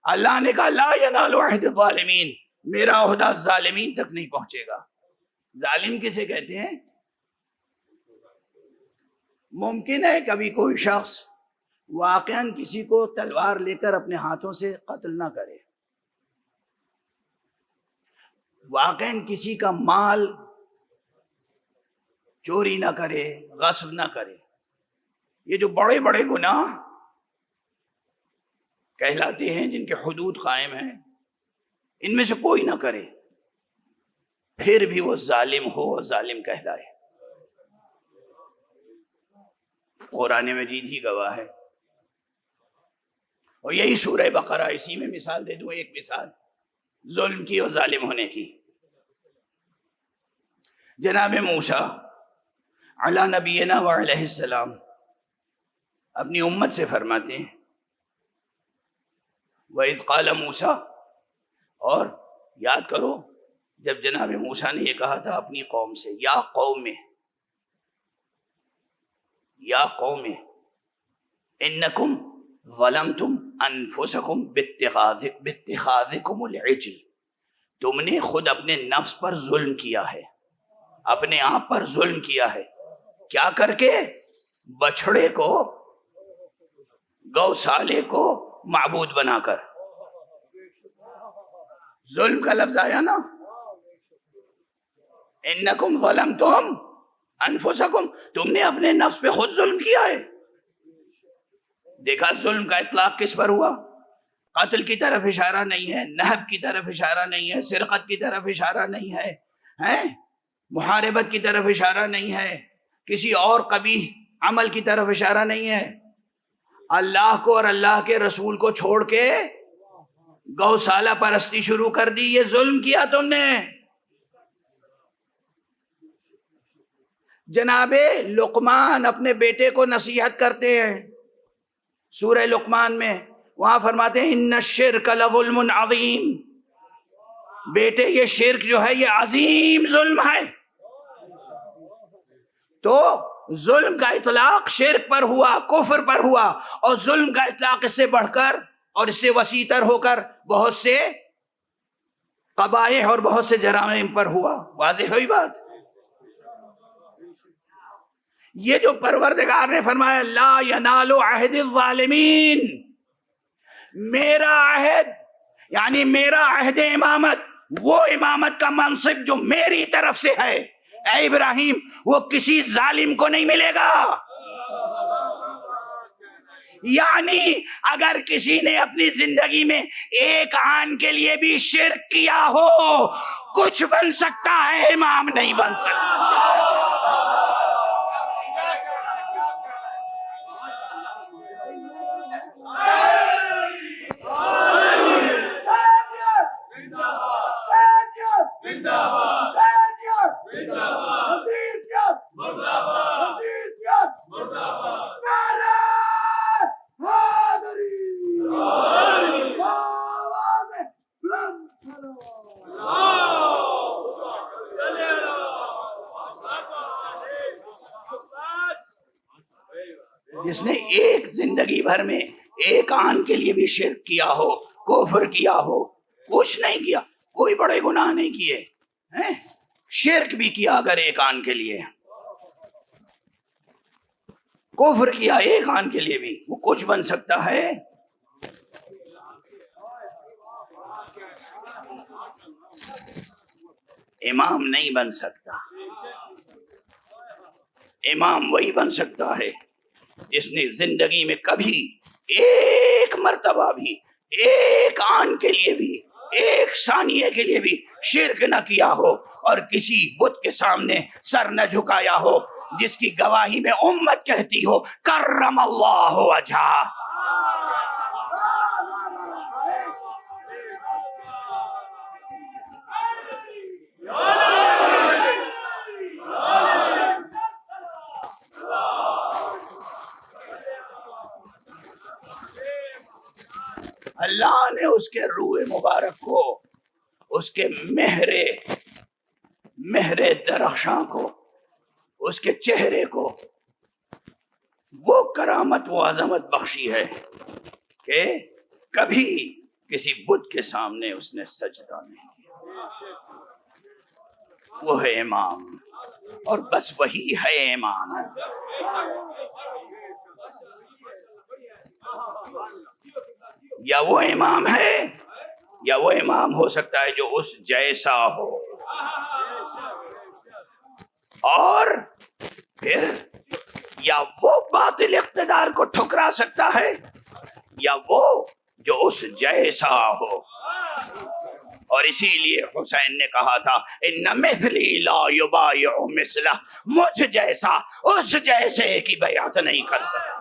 اللہ نے کہا لا ینال عہد الظالمین، میرا عہدہ ظالمین تک نہیں پہنچے گا۔ ظالم کسے کہتے ہیں؟ ممکن ہے کبھی کوئی شخص واقعاً کسی کو تلوار لے کر اپنے ہاتھوں سے قتل نہ کرے، واقعاً کسی کا مال چوری نہ کرے، غصب نہ کرے۔ یہ جو بڑے بڑے گناہ کہلاتے ہیں جن کے حدود قائم ہیں، ان میں سے کوئی نہ کرے، پھر بھی وہ ظالم ہو، ظالم کہلائے۔ قرآن مجید ہی گواہ ہے۔ اور یہی سورہ بقرہ، اسی میں مثال دے دوں ایک مثال ظلم کی اور ظالم ہونے کی۔ جناب موسیٰ علی نبینا وعلیہ السلام اپنی امت سے فرماتے ہیں وَإِذْ قَالَ موسیٰ، اور یاد کرو جب جناب موسیٰ نے یہ کہا تھا اپنی قوم سے، یا قوم انکم ظلمتم انفسکم باتخاذکم العجل، تم نے خود اپنے نفس پر ظلم کیا ہے، اپنے آپ پر ظلم کیا ہے۔ کیا کر کے؟ بچھڑے کو، گوسالے کو معبود بنا کر۔ ظلم کا لفظ آیا نا، انکم ظلمتم انفسکم، تم نے اپنے نفس پہ خود ظلم کیا ہے۔ دیکھا ظلم کا اطلاق کس پر ہوا؟ قتل کی طرف اشارہ نہیں ہے، نہب کی طرف اشارہ نہیں ہے، سرقت کی طرف اشارہ نہیں ہے، محاربت کی طرف اشارہ نہیں ہے، کسی اور قبیح عمل کی طرف اشارہ نہیں ہے۔ اللہ کو اور اللہ کے رسول کو چھوڑ کے گوسالہ پرستی شروع کر دی، یہ ظلم کیا تم نے۔ جناب لقمان اپنے بیٹے کو نصیحت کرتے ہیں سورہ لقمان میں، وہاں فرماتے ہیں ان الشرک لظلم عظیم، بیٹے یہ شرک جو ہے یہ عظیم ظلم ہے۔ تو ظلم کا اطلاق شرک پر ہوا، کفر پر ہوا، اور ظلم کا اطلاق اس سے بڑھ کر اور اس سے وسیع تر ہو کر بہت سے قبائح اور بہت سے جرائم پر ہوا۔ واضح ہوئی بات؟ یہ جو پروردگار نے فرمایا لا ینال عہد الظالمین، میرا عہد یعنی میرا عہد امامت، وہ امامت کا منصب جو میری طرف سے ہے، اے ابراہیم، وہ کسی ظالم کو نہیں ملے گا۔ یعنی اگر کسی نے اپنی زندگی میں ایک آن کے لیے بھی شرک کیا ہو، کچھ بن سکتا ہے، امام نہیں بن سکتا۔ جس نے ایک زندگی بھر میں ایک آن کے لیے بھی شرک کیا ہو، کفر کیا ہو، کچھ نہیں کیا، کوئی بڑے گناہ نہیں کیے، شرک بھی کیا اگر ایک آن کے لیے، کفر کیا ایک آن کے لیے بھی، وہ کچھ بن سکتا ہے؟ امام نہیں بن سکتا۔ امام وہی بن سکتا ہے جس نے زندگی میں کبھی ایک مرتبہ بھی، ایک آن کے لیے بھی، ایک ثانیے کے لیے بھی شرک نہ کیا ہو اور کسی بت کے سامنے سر نہ جھکایا ہو، جس کی گواہی میں امت کہتی ہو کرم اللہ وجہہ۔ اللہ نے اس کے روح مبارک کو، اس کے مہر درخشاں کو، اس کے چہرے کو وہ کرامت و عظمت بخشی ہے کہ کبھی کسی بت کے سامنے اس نے سجدہ نہیں کیا. وہ ہے امام، اور بس وہی ہے امام. یا وہ امام ہے، یا وہ امام ہو سکتا ہے جو اس جیسا ہو، اور پھر یا وہ باطل اقتدار کو ٹھکرا سکتا ہے، یا وہ جو اس جیسا ہو. اور اسی لیے حسین نے کہا تھا ان مثلی لا یبایع مثلہ، مجھ جیسا اس جیسے کی بیعت نہیں کر سکتا.